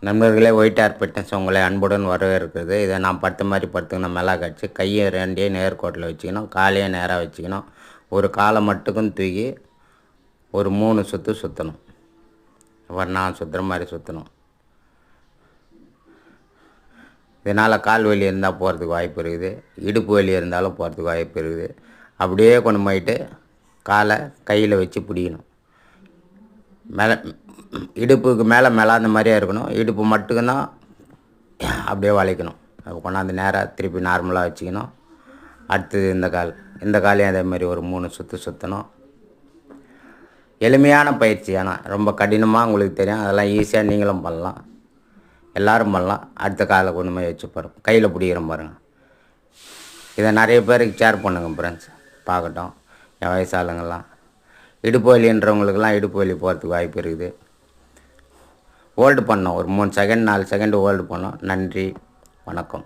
நண்பர்களே, ஒயிட் ஏர் ஃபிட்னஸ் உங்களை அன்புடன் வரவேற்கிறது. இதை நான் படுத்த மாதிரி படுத்துக்கணும். மேலே கழிச்சு கையை ரெண்டையும் நேர்கோட்டில் வச்சுக்கணும், காலையை நேராக வச்சுக்கணும். ஒரு காலை மட்டுக்கும் தூக்கி ஒரு 3 சுற்று சுற்றணும். அப்புறம் நான் சுற்றுற மாதிரி சுற்றணும். இதனால் கால் வலி இருந்தால் போகிறதுக்கு வாய்ப்பு இருக்குது, இடுப்பு வலி இருந்தாலும் போகிறதுக்கு வாய்ப்பு இருக்குது. அப்படியே கொண்டு போயிட்டு காலை கையில் வச்சு பிடிக்கணும். மேலே இடுப்புக்கு மேலே அந்த மாதிரியே இருக்கணும். இடுப்பு மட்டும்தான் அப்படியே வளைக்கணும். கொண்டாந்து நேராக திருப்பி நார்மலாக வச்சுக்கணும். அடுத்தது இந்த காலையும் அதே மாதிரி ஒரு 3 சுற்று சுற்றணும். எளிமையான பயிற்சி, ஆனால் ரொம்ப கடினமாக உங்களுக்கு தெரியும். அதெல்லாம் ஈஸியாக நீங்களும் பண்ணலாம், எல்லோரும் பண்ணலாம். அடுத்த காலை கொண்டு போய் வச்சு பாருங்கள், கையில் பிடிக்கிற பாருங்கள். இதை நிறைய பேருக்கு ஷேர் பண்ணுங்கள் ஃப்ரெண்ட்ஸ், பார்க்கட்டும். என் வயசாளுங்கள்லாம் இடுப்பு வலின்றவங்களுக்கெல்லாம் இடுப்பு வலி போகிறதுக்கு வாய்ப்பு இருக்குது. ஹோல்டு பண்ணோம், ஒரு 3 செகண்ட் 4 செகண்ட் ஹோல்டு பண்ணோம். நன்றி, வணக்கம்.